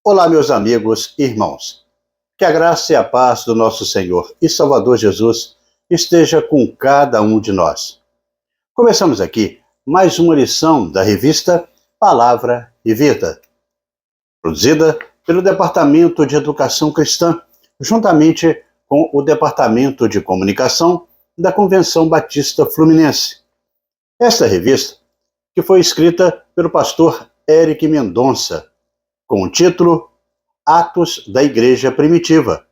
Olá, meus amigos e irmãos. Que a graça e a paz do nosso Senhor e Salvador Jesus esteja com cada um de nós. Começamos aqui mais uma lição da revista Palavra e Vida, produzida pelo Departamento de Educação Cristã, juntamente com o Departamento de Comunicação da Convenção Batista Fluminense. Esta revista, que foi escrita pelo pastor Eric Mendonça, com o título Atos da Igreja Primitiva,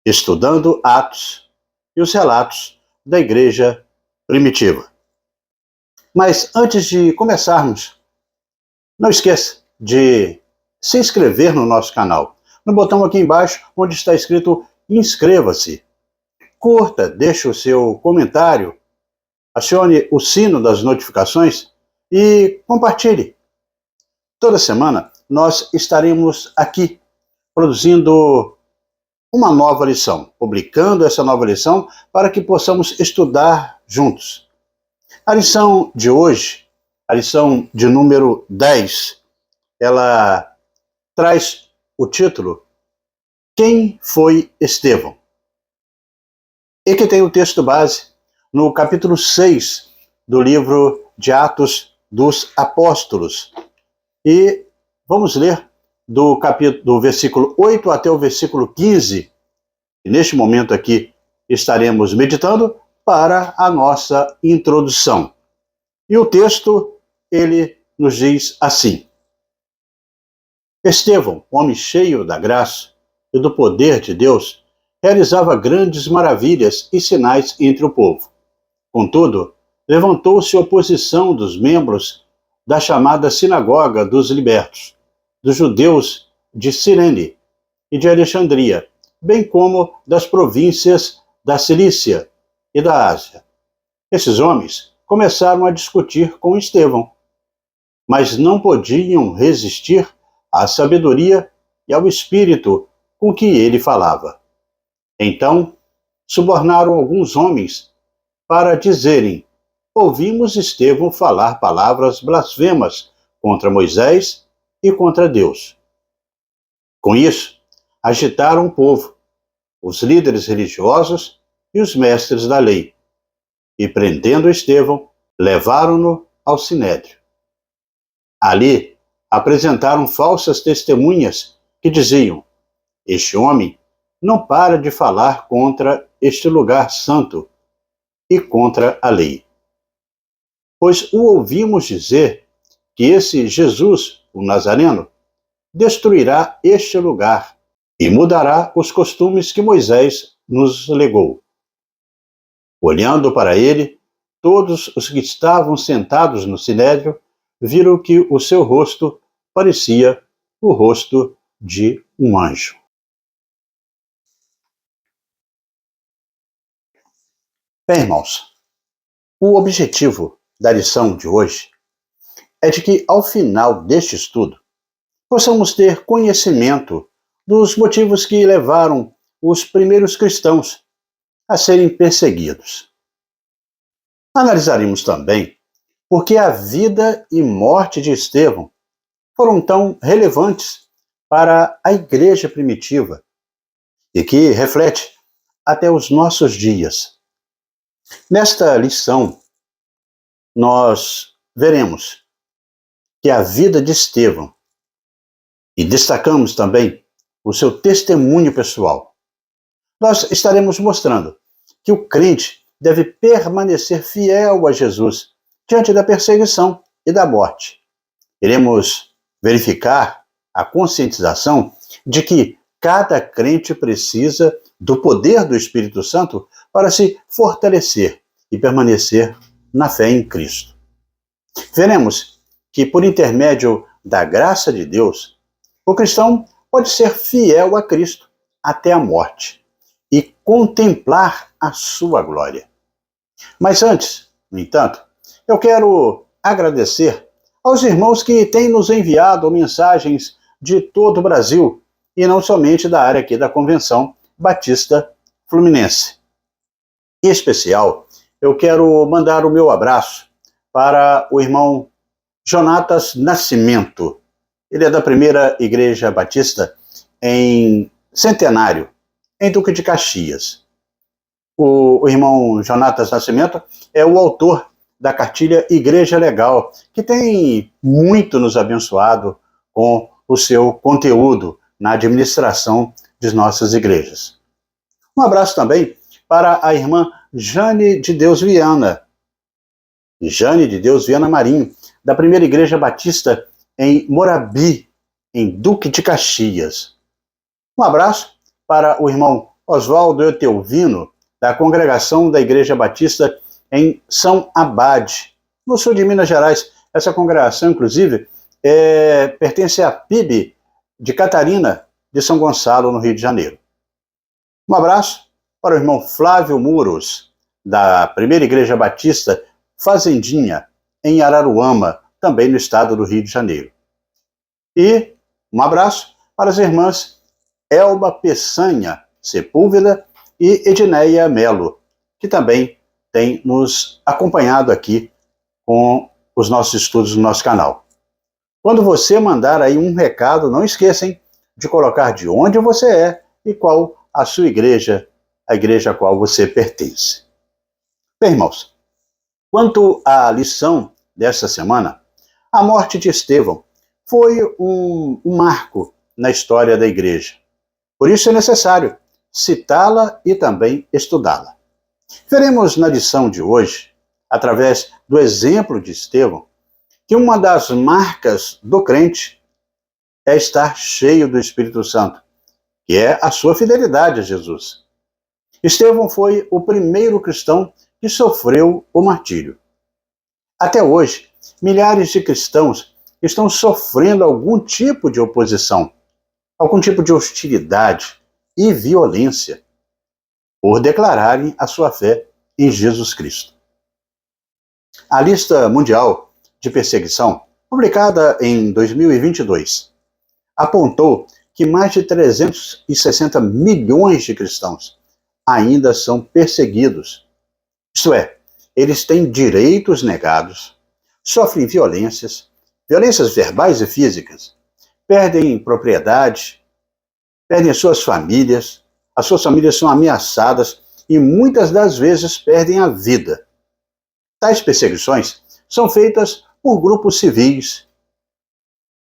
estudando Atos e os relatos da Igreja Primitiva. Mas antes de começarmos, não esqueça de se inscrever no nosso canal, no botão aqui embaixo onde está escrito inscreva-se. Curta, deixe o seu comentário, acione o sino das notificações e compartilhe. Toda semana nós estaremos aqui produzindo uma nova lição, publicando essa nova lição para que possamos estudar juntos. A lição de hoje, a lição de número 10, ela traz o título Quem foi Estevão? E que tem o texto base no capítulo 6 do livro de Atos dos Apóstolos. E vamos ler do versículo 8 até o versículo 15, e neste momento aqui estaremos meditando para a nossa introdução. E o texto, ele nos diz assim: Estevão, homem cheio da graça e do poder de Deus, realizava grandes maravilhas e sinais entre o povo. Contudo, levantou-se oposição dos membros da chamada Sinagoga dos Libertos, dos judeus de Cirene e de Alexandria, bem como das províncias da Cilícia e da Ásia. Esses homens começaram a discutir com Estevão, mas não podiam resistir à sabedoria e ao espírito com que ele falava. Então, subornaram alguns homens para dizerem: ouvimos Estevão falar palavras blasfemas contra Moisés e contra Deus. Com isso, agitaram o povo, os líderes religiosos e os mestres da lei, e prendendo Estevão, levaram-no ao sinédrio. Ali, apresentaram falsas testemunhas que diziam: este homem não para de falar contra este lugar santo e contra a lei. Pois o ouvimos dizer que esse Jesus, o Nazareno, destruirá este lugar e mudará os costumes que Moisés nos legou. Olhando para ele, todos os que estavam sentados no sinédrio viram que o seu rosto parecia o rosto de um anjo. Bem, irmãos, o objetivo da lição de hoje é de que, ao final deste estudo, possamos ter conhecimento dos motivos que levaram os primeiros cristãos a serem perseguidos. Analisaremos também por que a vida e morte de Estevão foram tão relevantes para a igreja primitiva e que reflete até os nossos dias. Nesta lição, nós veremos que a vida de Estevão, e destacamos também o seu testemunho pessoal, nós estaremos mostrando que o crente deve permanecer fiel a Jesus diante da perseguição e da morte. Iremos verificar a conscientização de que cada crente precisa do poder do Espírito Santo para se fortalecer e permanecer na fé em Cristo. Veremos que, por intermédio da graça de Deus, o cristão pode ser fiel a Cristo até a morte e contemplar a sua glória. Mas antes, no entanto, eu quero agradecer aos irmãos que têm nos enviado mensagens de todo o Brasil e não somente da área aqui da Convenção Batista Fluminense. Em especial, eu quero mandar o meu abraço para o irmão Jonatas Nascimento. ele é da primeira Igreja Batista em Centenário, em Duque de Caxias. O irmão Jonatas Nascimento é o autor da cartilha Igreja Legal, que tem muito nos abençoado com o seu conteúdo na administração de nossas igrejas. Um abraço também para a irmã Jane de Deus Viana Marinho, da primeira Igreja Batista em Morabi, em Duque de Caxias. Um abraço para o irmão Oswaldo Eutelvino, da congregação da Igreja Batista em São Abade, no sul de Minas Gerais. Essa congregação, inclusive, pertence à PIB de Catarina, de São Gonçalo, no Rio de Janeiro. Um abraço para o irmão Flávio Muros, da primeira Igreja Batista Fazendinha, em Araruama, também no estado do Rio de Janeiro. E um abraço para as irmãs Elba Peçanha Sepúlveda e Edneia Melo, que também têm nos acompanhado aqui com os nossos estudos no nosso canal. Quando você mandar aí um recado, não esqueçam de colocar de onde você é e qual a sua igreja, a igreja a qual você pertence. Bem, irmãos, quanto à lição desta semana, a morte de Estevão foi um marco na história da igreja. Por isso é necessário citá-la e também estudá-la. Veremos na lição de hoje, através do exemplo de Estevão, que uma das marcas do crente é estar cheio do Espírito Santo, que é a sua fidelidade a Jesus. Estevão foi o primeiro cristão que sofreu o martírio. Até hoje, milhares de cristãos estão sofrendo algum tipo de oposição, algum tipo de hostilidade e violência por declararem a sua fé em Jesus Cristo. A lista mundial de perseguição, publicada em 2022, apontou que mais de 360 milhões de cristãos ainda são perseguidos. Isto é, eles têm direitos negados, sofrem violências verbais e físicas, perdem propriedade, perdem as suas famílias são ameaçadas e muitas das vezes perdem a vida. Tais perseguições são feitas por grupos civis,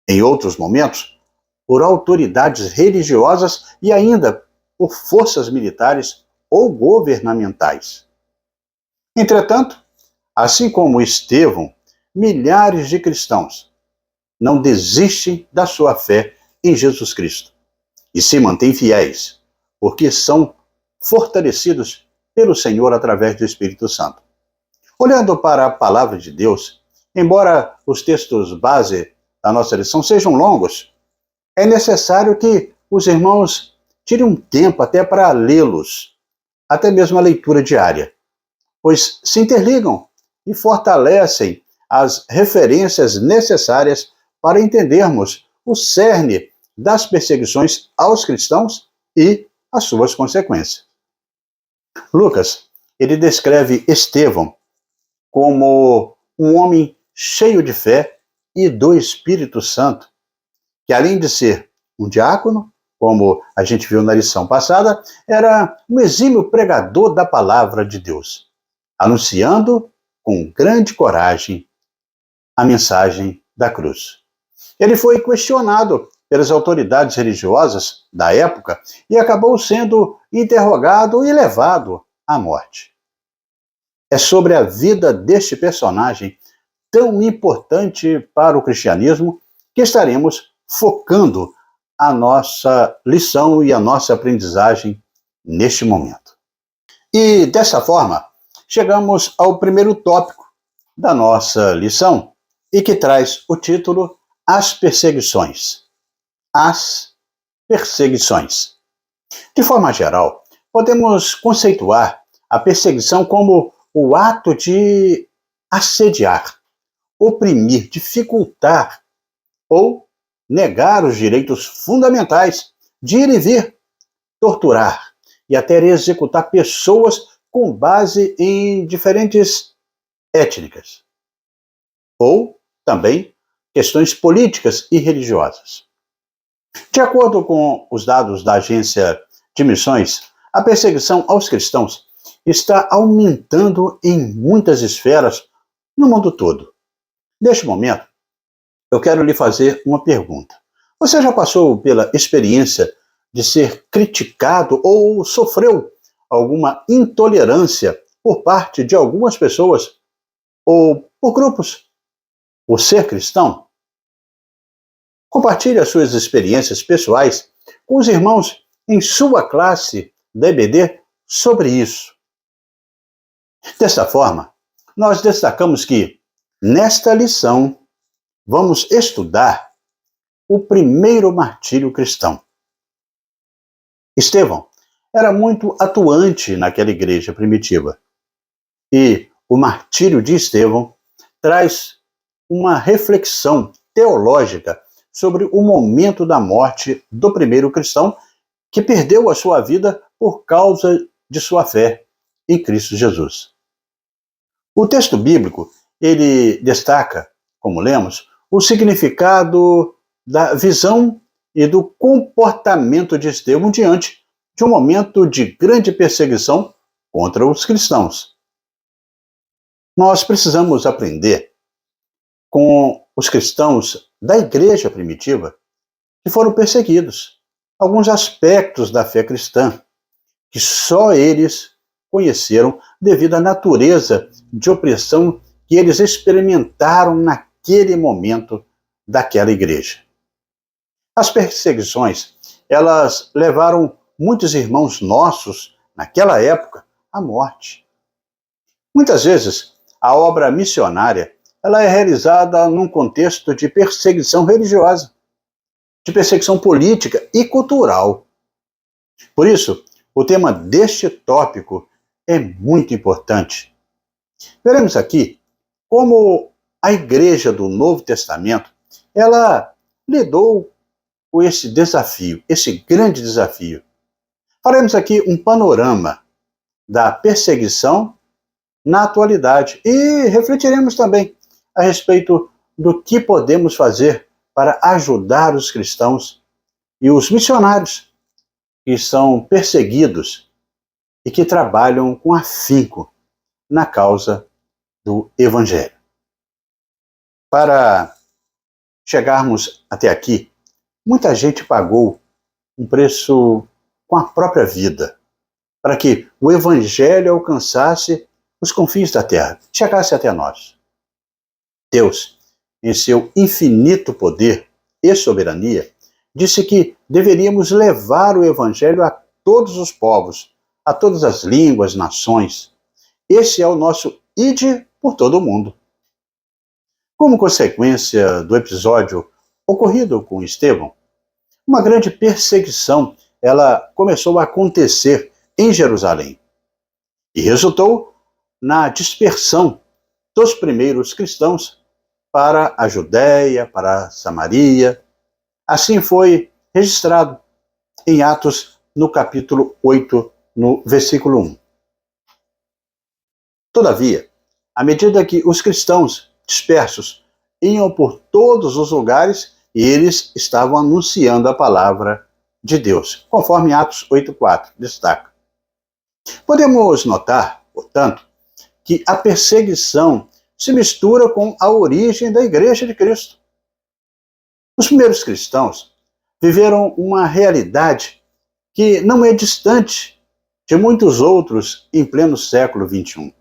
em outros momentos, por autoridades religiosas e ainda por forças militares ou governamentais. Entretanto, assim como Estevão, milhares de cristãos não desistem da sua fé em Jesus Cristo e se mantêm fiéis, porque são fortalecidos pelo Senhor através do Espírito Santo. Olhando para a palavra de Deus, embora os textos base da nossa lição sejam longos, é necessário que os irmãos tirem um tempo até para lê-los, até mesmo a leitura diária, pois se interligam e fortalecem as referências necessárias para entendermos o cerne das perseguições aos cristãos e as suas consequências. Lucas, ele descreve Estevão como um homem cheio de fé e do Espírito Santo, que além de ser um diácono, como a gente viu na lição passada, era um exímio pregador da palavra de Deus, anunciando com grande coragem a mensagem da cruz. Ele foi questionado pelas autoridades religiosas da época e acabou sendo interrogado e levado à morte. É sobre a vida deste personagem tão importante para o cristianismo que estaremos focando a nossa lição e a nossa aprendizagem neste momento. E dessa forma, chegamos ao primeiro tópico da nossa lição e que traz o título As Perseguições. As perseguições. De forma geral, podemos conceituar a perseguição como o ato de assediar, oprimir, dificultar ou negar os direitos fundamentais de ir e vir, torturar e até executar pessoas com base em diferentes étnicas. Ou também questões políticas e religiosas. De acordo com os dados da Agência de Missões, a perseguição aos cristãos está aumentando em muitas esferas no mundo todo. Neste momento, eu quero lhe fazer uma pergunta. Você já passou pela experiência de ser criticado ou sofreu alguma intolerância por parte de algumas pessoas ou por grupos por ser cristão? Compartilhe as suas experiências pessoais com os irmãos em sua classe da EBD sobre isso. Desta forma, nós destacamos que, nesta lição, vamos estudar o primeiro martírio cristão. Estevão era muito atuante naquela igreja primitiva. E o martírio de Estevão traz uma reflexão teológica sobre o momento da morte do primeiro cristão que perdeu a sua vida por causa de sua fé em Cristo Jesus. O texto bíblico, ele destaca, como lemos, o significado da visão e do comportamento de Estevão diante de um momento de grande perseguição contra os cristãos. Nós precisamos aprender com os cristãos da igreja primitiva que foram perseguidos, alguns aspectos da fé cristã que só eles conheceram devido à natureza de opressão que eles experimentaram naquele momento daquela igreja. As perseguições, elas levaram muitos irmãos nossos, naquela época, à morte. Muitas vezes, a obra missionária, ela é realizada num contexto de perseguição religiosa, de perseguição política e cultural. Por isso, o tema deste tópico é muito importante. Veremos aqui como a igreja do Novo Testamento, ela lidou com esse desafio, esse grande desafio. Faremos aqui um panorama da perseguição na atualidade e refletiremos também a respeito do que podemos fazer para ajudar os cristãos e os missionários que são perseguidos e que trabalham com afinco na causa do Evangelho. Para chegarmos até aqui, muita gente pagou um preço com a própria vida para que o Evangelho alcançasse os confins da terra, chegasse até nós. Deus, em seu infinito poder e soberania, disse que deveríamos levar o Evangelho a todos os povos, a todas as línguas, nações. Esse é o nosso ide por todo o mundo. Como consequência do episódio ocorrido com Estevão, uma grande perseguição ela começou a acontecer em Jerusalém e resultou na dispersão dos primeiros cristãos para a Judéia, para a Samaria. Assim foi registrado em Atos, no capítulo 8, no versículo 1. Todavia, à medida que os cristãos dispersos iam por todos os lugares, eles estavam anunciando a palavra de Deus, conforme Atos 8,4 destaca. Podemos notar, portanto, que a perseguição se mistura com a origem da Igreja de Cristo. Os primeiros cristãos viveram uma realidade que não é distante de muitos outros em pleno século XXI.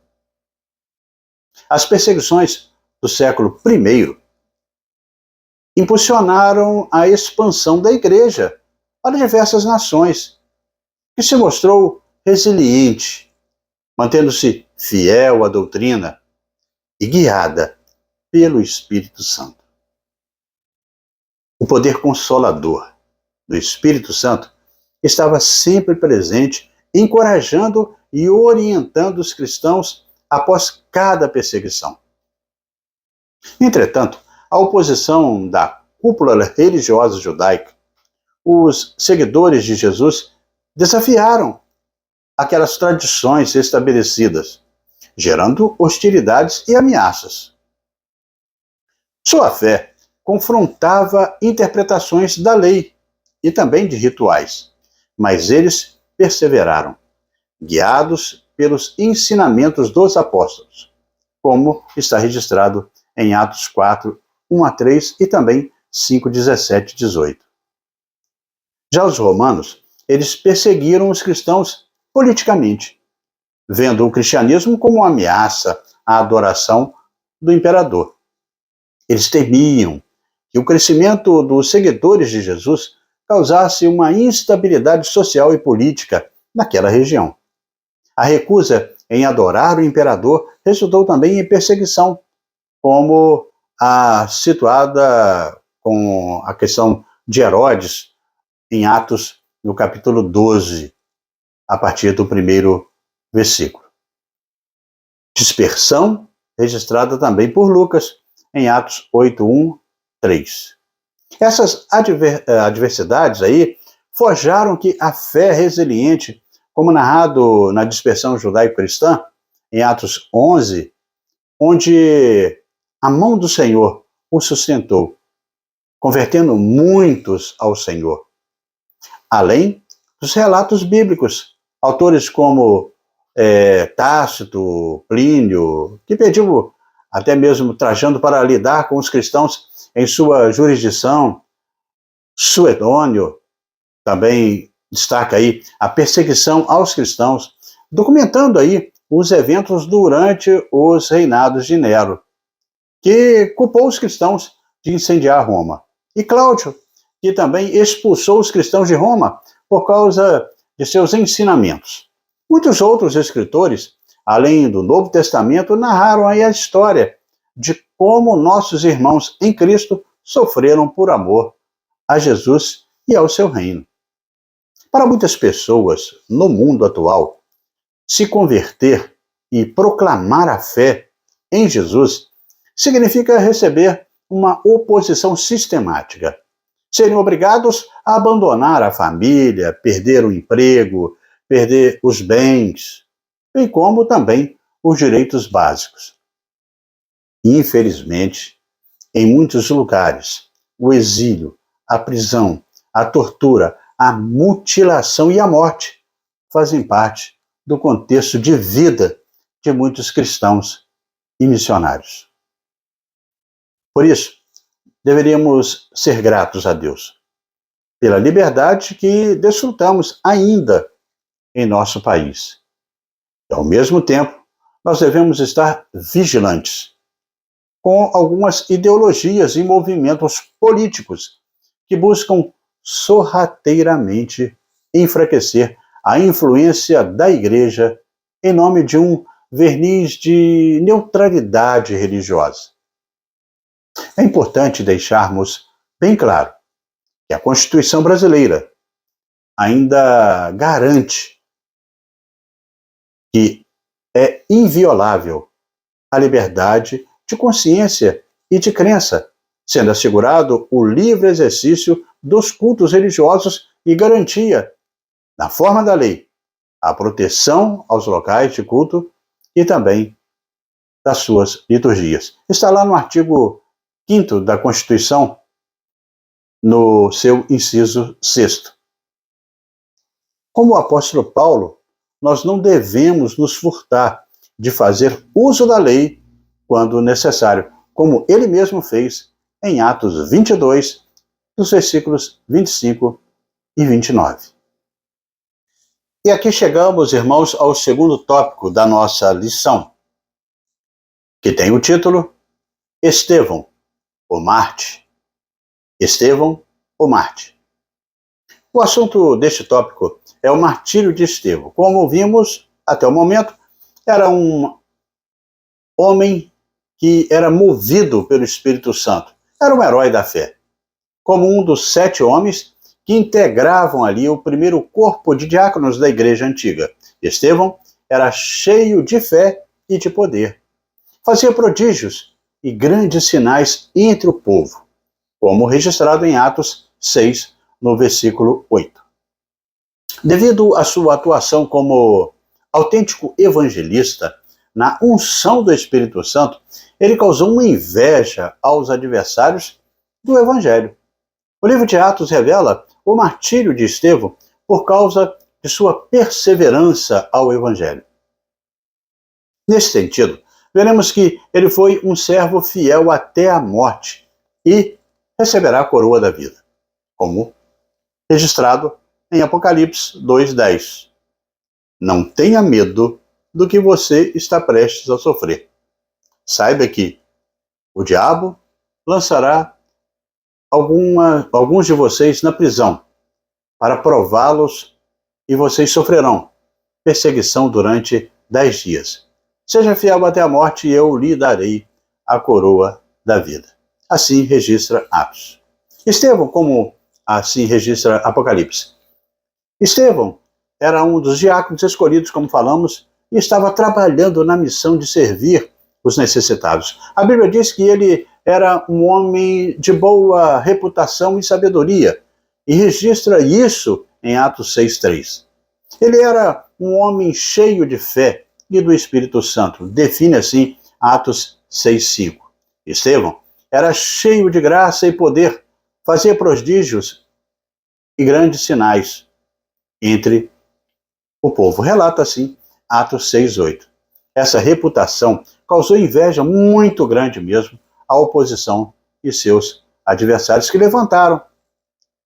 As perseguições do século I impulsionaram a expansão da Igreja para diversas nações, que se mostrou resiliente, mantendo-se fiel à doutrina e guiada pelo Espírito Santo. O poder consolador do Espírito Santo estava sempre presente, encorajando e orientando os cristãos após cada perseguição. Entretanto, a oposição da cúpula religiosa judaica, os seguidores de Jesus desafiaram aquelas tradições estabelecidas, gerando hostilidades e ameaças. Sua fé confrontava interpretações da lei e também de rituais, mas eles perseveraram, guiados pelos ensinamentos dos apóstolos, como está registrado em Atos 4, 1 a 3 e também 5, 17 e 18. Já os romanos, eles perseguiram os cristãos politicamente, vendo o cristianismo como uma ameaça à adoração do imperador. Eles temiam que o crescimento dos seguidores de Jesus causasse uma instabilidade social e política naquela região. A recusa em adorar o imperador resultou também em perseguição, como a situada com a questão de Herodes em Atos, no capítulo 12, a partir do primeiro versículo. Dispersão, registrada também por Lucas, em Atos 8, 1, 3. Essas adversidades aí forjaram que a fé resiliente, como narrado na dispersão judaico-cristã, em Atos 11, onde a mão do Senhor o sustentou, convertendo muitos ao Senhor. Além dos relatos bíblicos, autores como Tácito, Plínio, que pediu até mesmo Trajano para lidar com os cristãos em sua jurisdição, Suedônio também destaca aí a perseguição aos cristãos, documentando aí os eventos durante os reinados de Nero, que culpou os cristãos de incendiar Roma. E Cláudio, que também expulsou os cristãos de Roma por causa de seus ensinamentos. Muitos outros escritores, além do Novo Testamento, narraram aí a história de como nossos irmãos em Cristo sofreram por amor a Jesus e ao seu reino. Para muitas pessoas no mundo atual, se converter e proclamar a fé em Jesus significa receber uma oposição sistemática. Serem obrigados a abandonar a família, perder o emprego, perder os bens, bem como também os direitos básicos. Infelizmente, em muitos lugares, o exílio, a prisão, a tortura, a mutilação e a morte fazem parte do contexto de vida de muitos cristãos e missionários. Por isso, deveríamos ser gratos a Deus pela liberdade que desfrutamos ainda em nosso país. E, ao mesmo tempo, nós devemos estar vigilantes com algumas ideologias e movimentos políticos que buscam sorrateiramente enfraquecer a influência da Igreja em nome de um verniz de neutralidade religiosa. É importante deixarmos bem claro que a Constituição brasileira ainda garante que é inviolável a liberdade de consciência e de crença, sendo assegurado o livre exercício dos cultos religiosos e garantia, na forma da lei, a proteção aos locais de culto e também das suas liturgias. Está lá no artigo 5º da Constituição, no seu inciso 6º. Como o apóstolo Paulo, nós não devemos nos furtar de fazer uso da lei quando necessário, como ele mesmo fez em Atos 22, dos versículos 25 e 29. E aqui chegamos, irmãos, ao segundo tópico da nossa lição, que tem o título Estevão, o Mártir. Estevão, o Mártir. O assunto deste tópico é o martírio de Estevão. Como vimos até o momento, era um homem que era movido pelo Espírito Santo. Era um herói da fé. Como um dos 7 homens que integravam ali o primeiro corpo de diáconos da igreja antiga. Estevão era cheio de fé e de poder. Fazia prodígios e grandes sinais entre o povo, como registrado em Atos 6, no versículo 8. Devido à sua atuação como autêntico evangelista, na unção do Espírito Santo, ele causou uma inveja aos adversários do Evangelho. O livro de Atos revela o martírio de Estevão por causa de sua perseverança ao Evangelho. Nesse sentido, veremos que ele foi um servo fiel até a morte e receberá a coroa da vida, como registrado em Apocalipse 2:10. Não tenha medo do que você está prestes a sofrer. Saiba que o diabo lançará alguns de vocês na prisão para prová-los e vocês sofrerão perseguição durante 10 dias. Seja fiel até a morte e eu lhe darei a coroa da vida. Assim registra Atos. Estevão, como assim registra Apocalipse. Estevão era um dos diáconos escolhidos, como falamos, e estava trabalhando na missão de servir os necessitados. A Bíblia diz que ele era um homem de boa reputação e sabedoria, e registra isso em Atos 6:3. Ele era um homem cheio de fé e do Espírito Santo, define assim Atos 6:5. Estevão era cheio de graça e poder, fazia prodígios e grandes sinais entre o povo. Relata assim Atos 6:8. Essa reputação causou inveja muito grande mesmo à oposição e seus adversários, que levantaram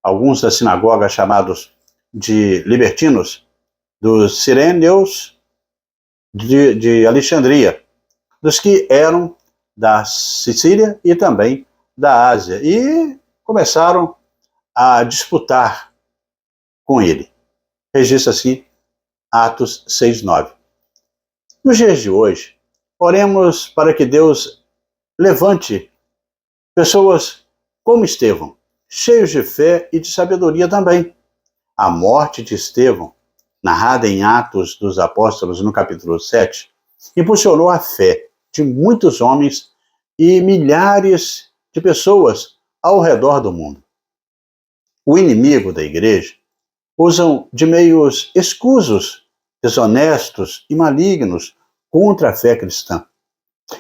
alguns da sinagoga chamados de libertinos, dos sireneus de Alexandria, dos que eram da Sicília e também da Ásia, e começaram a disputar com ele. Registra-se Atos 6:9. Nos dias de hoje, oremos para que Deus levante pessoas como Estevão, cheios de fé e de sabedoria também. A morte de Estevão, narrada em Atos dos Apóstolos, no capítulo 7, impulsionou a fé de muitos homens e milhares de pessoas ao redor do mundo. O inimigo da igreja usam de meios escusos, desonestos e malignos contra a fé cristã.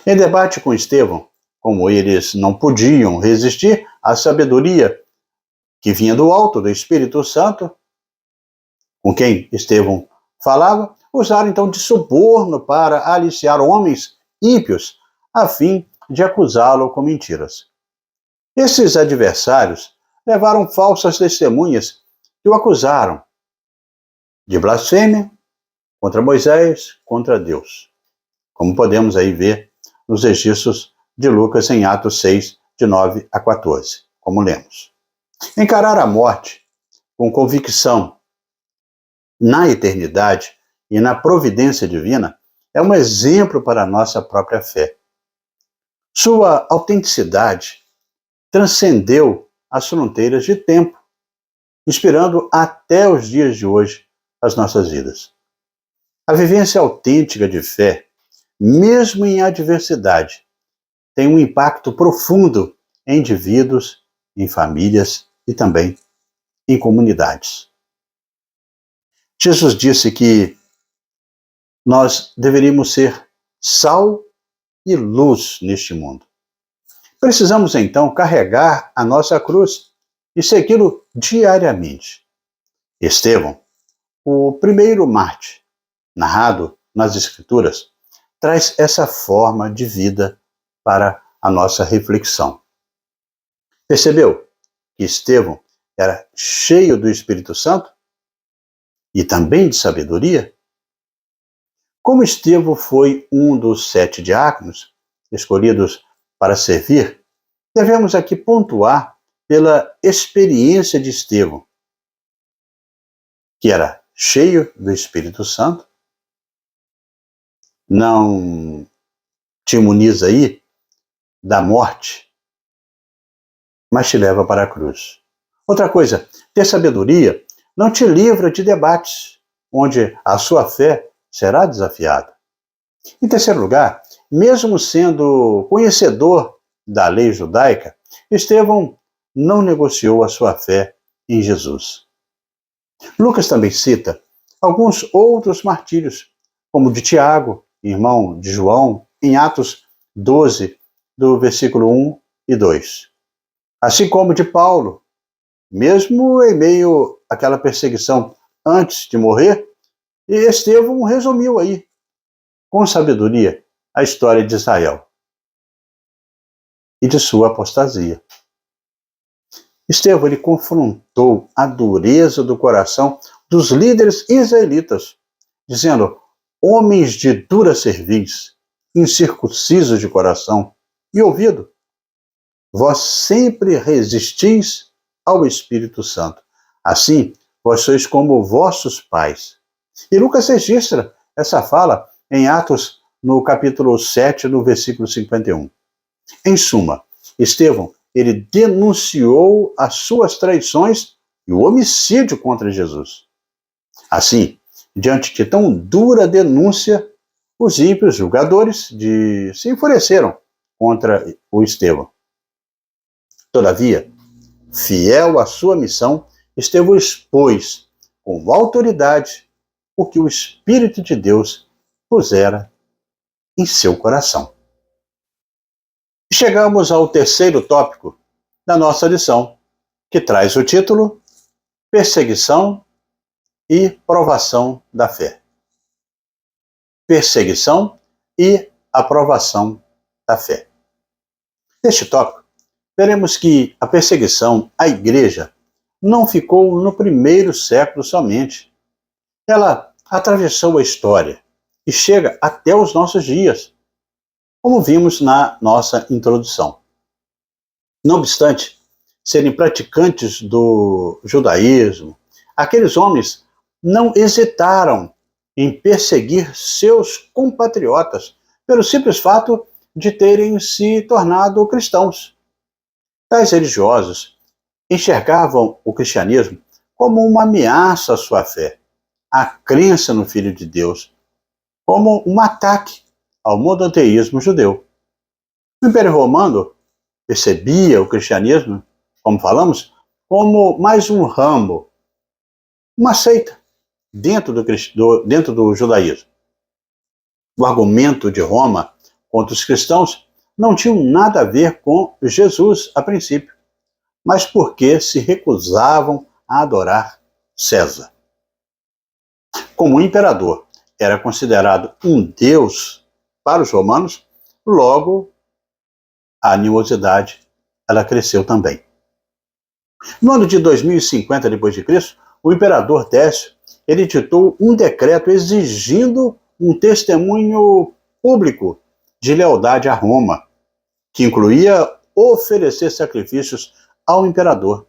Em debate com Estevão, como eles não podiam resistir à sabedoria que vinha do alto, do Espírito Santo, com quem Estevão falava, usaram então de suborno para aliciar homens ímpios, a fim de acusá-lo com mentiras. Esses adversários levaram falsas testemunhas que o acusaram de blasfêmia contra Moisés, contra Deus, como podemos aí ver nos registros de Lucas em Atos 6, de 9 a 14, como lemos. Encarar a morte com convicção na eternidade e na providência divina é um exemplo para a nossa própria fé. Sua autenticidade transcendeu as fronteiras de tempo, inspirando até os dias de hoje as nossas vidas. A vivência autêntica de fé, mesmo em adversidade, tem um impacto profundo em indivíduos, em famílias e também em comunidades. Jesus disse que nós deveríamos ser sal e luz neste mundo. Precisamos então carregar a nossa cruz e segui-lo diariamente. Estevão, o primeiro mártir, narrado nas Escrituras, traz essa forma de vida para a nossa reflexão. Percebeu que Estevão era cheio do Espírito Santo e também de sabedoria? Como Estevão foi um dos 7 diáconos escolhidos para servir, devemos aqui pontuar pela experiência de Estevão, que era cheio do Espírito Santo, não te imuniza aí da morte, mas te leva para a cruz. Outra coisa, ter sabedoria não te livra de debates, onde a sua fé será desafiada. Em terceiro lugar, mesmo sendo conhecedor da lei judaica, Estevão não negociou a sua fé em Jesus. Lucas também cita alguns outros martírios, como o de Tiago, irmão de João, em Atos 12, do versículo 1 e 2. Assim como de Paulo, mesmo em meio àquela perseguição antes de morrer, e Estevão resumiu aí, com sabedoria, a história de Israel e de sua apostasia. Estevão ele confrontou a dureza do coração dos líderes israelitas, dizendo: homens de dura cerviz, incircuncisos de coração e ouvido, vós sempre resistis ao Espírito Santo. Assim, vós sois como vossos pais. E Lucas registra essa fala em Atos, no capítulo 7, no versículo 51. Em suma, Estevão, ele denunciou as suas traições e o homicídio contra Jesus. Assim, diante de tão dura denúncia, os ímpios julgadores se enfureceram contra o Estevão. Todavia, fiel à sua missão, Estevão expôs com autoridade o que o Espírito de Deus pusera em seu coração. Chegamos ao terceiro tópico da nossa lição, que traz o título Perseguição e Provação da Fé. Perseguição e aprovação da fé. Neste tópico, veremos que a perseguição à igreja não ficou no primeiro século somente. Ela atravessou a história e chega até os nossos dias, como vimos na nossa introdução. Não obstante serem praticantes do judaísmo, aqueles homens não hesitaram em perseguir seus compatriotas pelo simples fato de terem se tornado cristãos. Tais religiosos enxergavam o cristianismo como uma ameaça à sua fé, à crença no Filho de Deus, como um ataque ao monoteísmo judeu. O Império Romano percebia o cristianismo, como falamos, como mais um ramo, uma seita dentro do judaísmo. O argumento de Roma contra os cristãos não tinha nada a ver com Jesus a princípio, mas porque se recusavam a adorar César. Como o imperador era considerado um deus para os romanos, logo a animosidade ela cresceu também. No ano de 2050 d.C., o imperador Décio ele editou um decreto exigindo um testemunho público de lealdade a Roma, que incluía oferecer sacrifícios ao imperador.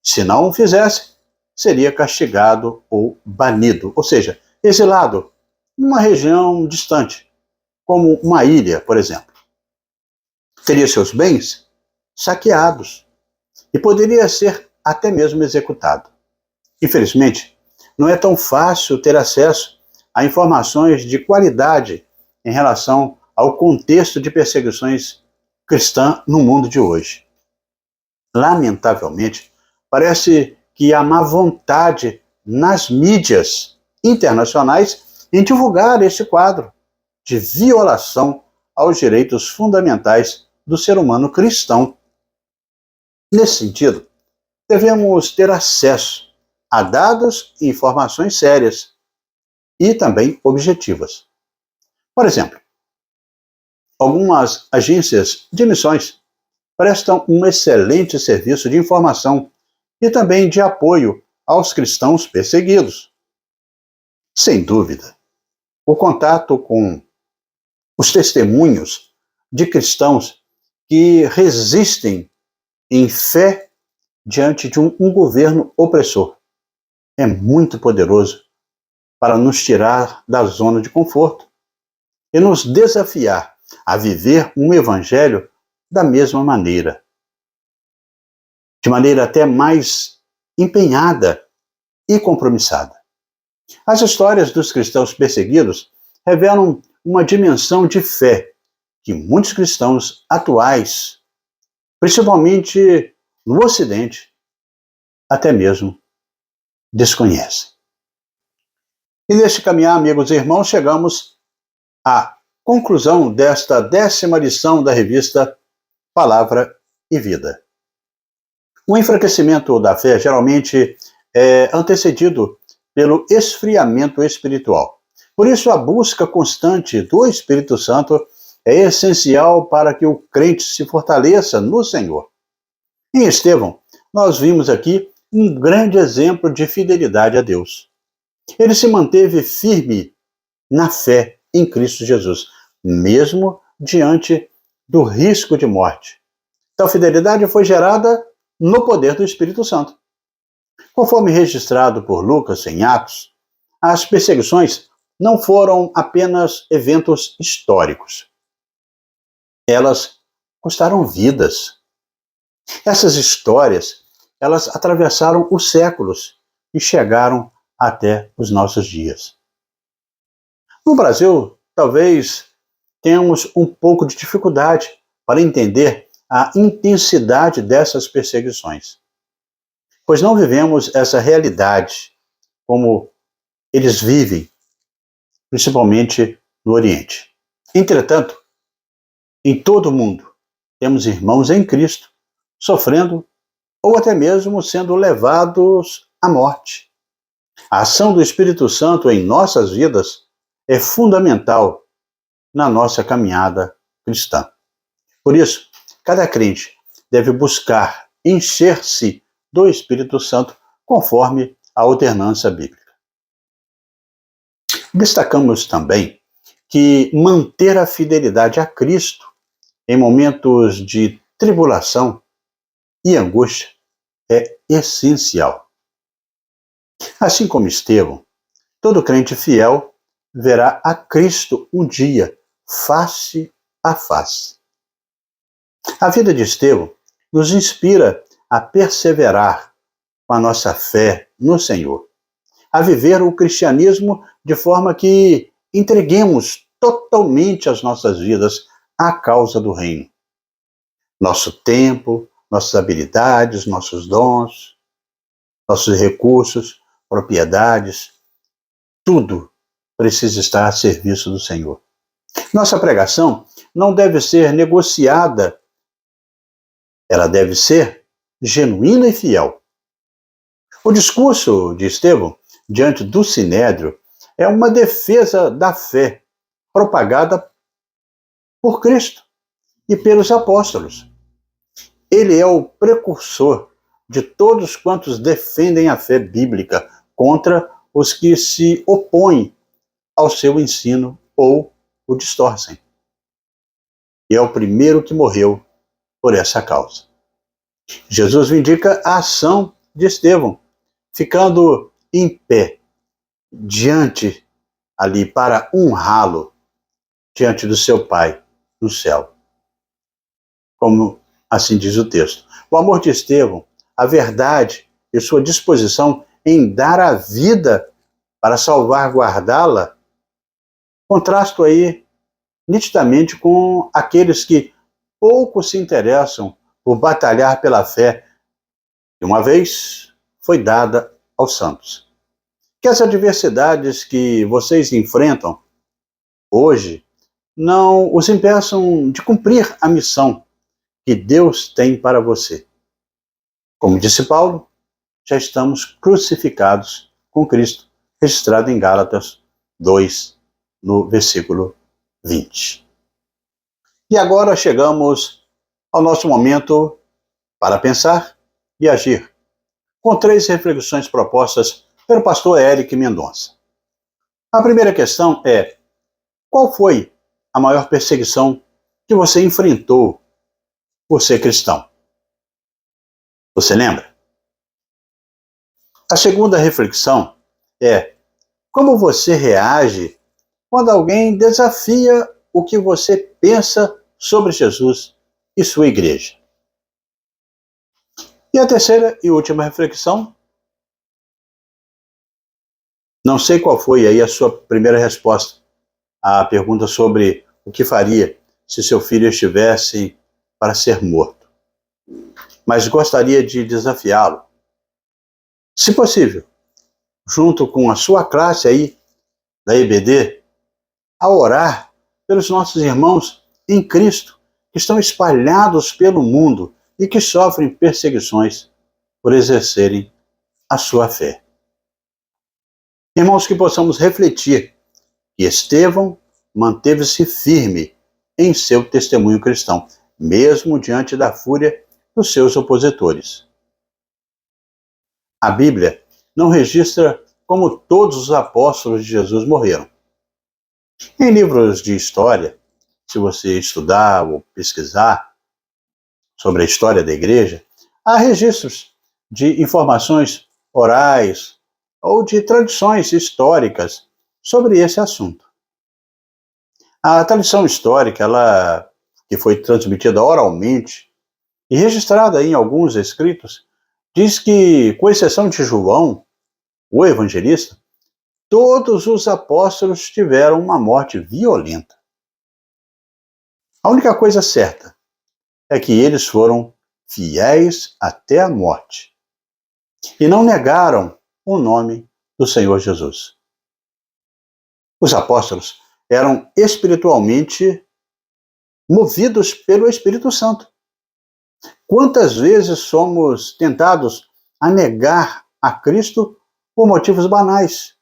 Se não o fizesse, seria castigado ou banido, ou seja, exilado em uma região distante, como uma ilha, por exemplo. Teria seus bens saqueados e poderia ser até mesmo executado. Infelizmente, não é tão fácil ter acesso a informações de qualidade em relação ao contexto de perseguições cristãs no mundo de hoje. Lamentavelmente, parece que há má vontade nas mídias internacionais em divulgar este quadro de violação aos direitos fundamentais do ser humano cristão. Nesse sentido, devemos ter acesso a dados e informações sérias e também objetivas. Por exemplo, algumas agências de missões prestam um excelente serviço de informação e também de apoio aos cristãos perseguidos. Sem dúvida, o contato com os testemunhos de cristãos que resistem em fé diante de um governo opressor é muito poderoso para nos tirar da zona de conforto e nos desafiar a viver um evangelho da mesma maneira, de maneira até mais empenhada e compromissada. As histórias dos cristãos perseguidos revelam uma dimensão de fé que muitos cristãos atuais, principalmente no Ocidente, até mesmo desconhecem. E neste caminhar, amigos e irmãos, chegamos à conclusão desta 10ª lição da revista Palavra e Vida. O enfraquecimento da fé geralmente é antecedido pelo esfriamento espiritual. Por isso, a busca constante do Espírito Santo é essencial para que o crente se fortaleça no Senhor. Em Estevão, nós vimos aqui um grande exemplo de fidelidade a Deus. Ele se manteve firme na fé em Cristo Jesus, mesmo diante do risco de morte. Tal fidelidade foi gerada no poder do Espírito Santo. Conforme registrado por Lucas em Atos, as perseguições não foram apenas eventos históricos. Elas custaram vidas. Essas histórias, elas atravessaram os séculos e chegaram até os nossos dias. No Brasil, talvez tenhamos um pouco de dificuldade para entender a intensidade dessas perseguições, pois não vivemos essa realidade como eles vivem, principalmente no Oriente. Entretanto, em todo o mundo, temos irmãos em Cristo sofrendo ou até mesmo sendo levados à morte. A ação do Espírito Santo em nossas vidas é fundamental na nossa caminhada cristã. Por isso, cada crente deve buscar encher-se do Espírito Santo conforme a alternância bíblica. Destacamos também que manter a fidelidade a Cristo em momentos de tribulação e angústia é essencial. Assim como Estevão, todo crente fiel verá a Cristo um dia, face a face. A vida de Estevão nos inspira a perseverar com a nossa fé no Senhor, a viver o cristianismo de forma que entreguemos totalmente as nossas vidas à causa do reino. Nosso tempo, nossas habilidades, nossos dons, nossos recursos, propriedades, tudo precisa estar a serviço do Senhor. Nossa pregação não deve ser negociada, ela deve ser genuína e fiel. O discurso de Estevão diante do Sinédrio é uma defesa da fé propagada por Cristo e pelos apóstolos. Ele é o precursor de todos quantos defendem a fé bíblica contra os que se opõem ao seu ensino ou o distorcem. E é o primeiro que morreu por essa causa. Jesus vindica a ação de Estevão, ficando em pé diante ali para honrá-lo diante do seu Pai no céu. Como assim diz o texto. O amor de Estevão, a verdade e sua disposição em dar a vida para salvaguardá-la, contrasto aí nitidamente com aqueles que pouco se interessam por batalhar pela fé que uma vez foi dada aos santos. Que as adversidades que vocês enfrentam hoje não os impeçam de cumprir a missão que Deus tem para você. Como disse Paulo, já estamos crucificados com Cristo, registrado em Gálatas 2, no versículo 20. E agora chegamos ao nosso momento para pensar e agir, com 3 reflexões propostas pelo pastor Eric Mendonça. A primeira questão é: qual foi a maior perseguição que você enfrentou por ser cristão? Você lembra? A segunda reflexão é: como você reage quando alguém desafia o que você pensa sobre Jesus e sua igreja? E a terceira e última reflexão: não sei qual foi aí a sua primeira resposta à pergunta sobre o que faria se seu filho estivesse para ser morto, mas gostaria de desafiá-lo, se possível, junto com a sua classe aí da EBD, a orar pelos nossos irmãos em Cristo que estão espalhados pelo mundo e que sofrem perseguições por exercerem a sua fé. Irmãos, que possamos refletir que Estevão manteve-se firme em seu testemunho cristão, mesmo diante da fúria dos seus opositores. A Bíblia não registra como todos os apóstolos de Jesus morreram. Em livros de história, se você estudar ou pesquisar sobre a história da igreja, há registros de informações orais ou de tradições históricas sobre esse assunto. A tradição histórica, que foi transmitida oralmente e registrada em alguns escritos, diz que, com exceção de João, o evangelista, todos os apóstolos tiveram uma morte violenta. A única coisa certa é que eles foram fiéis até a morte e não negaram o nome do Senhor Jesus. Os apóstolos eram espiritualmente movidos pelo Espírito Santo. Quantas vezes somos tentados a negar a Cristo por motivos banais?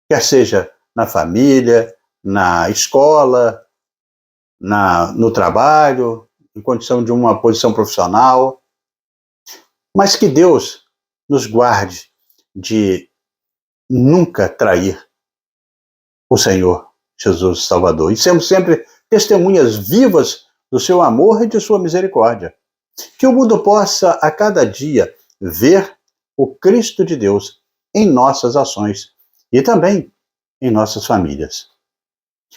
Quer seja na família, na escola, no trabalho, em condição de uma posição profissional. Mas que Deus nos guarde de nunca trair o Senhor Jesus Salvador. E sermos sempre testemunhas vivas do seu amor e de sua misericórdia. Que o mundo possa, a cada dia, ver o Cristo de Deus em nossas ações e também em nossas famílias.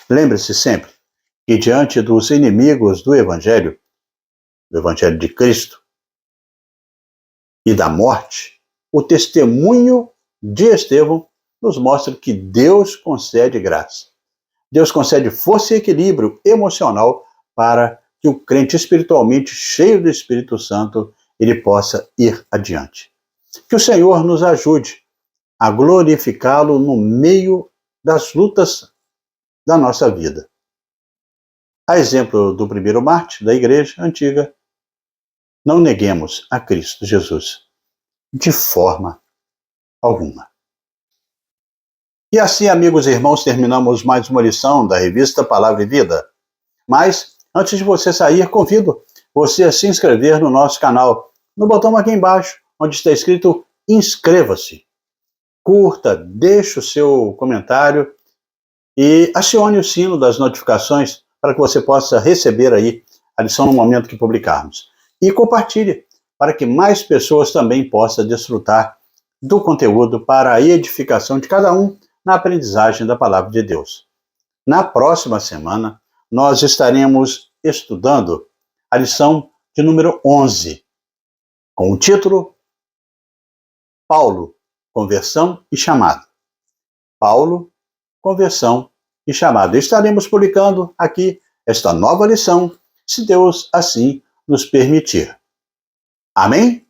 Lembre-se sempre que diante dos inimigos do Evangelho de Cristo e da morte, o testemunho de Estevão nos mostra que Deus concede graça. Deus concede força e equilíbrio emocional para que o crente espiritualmente cheio do Espírito Santo ele possa ir adiante. Que o Senhor nos ajude a glorificá-lo no meio das lutas da nossa vida. A exemplo do primeiro mártir da igreja antiga, não neguemos a Cristo Jesus de forma alguma. E assim, amigos e irmãos, terminamos mais uma lição da revista Palavra e Vida. Mas, antes de você sair, convido você a se inscrever no nosso canal, no botão aqui embaixo, onde está escrito inscreva-se. Curta, deixe o seu comentário e acione o sino das notificações para que você possa receber aí a lição no momento que publicarmos. E compartilhe para que mais pessoas também possam desfrutar do conteúdo para a edificação de cada um na aprendizagem da Palavra de Deus. Na próxima semana, nós estaremos estudando a lição de número 11, com o título Paulo, Conversão e Chamado. Paulo, Conversão e Chamado. Estaremos publicando aqui esta nova lição, se Deus assim nos permitir. Amém?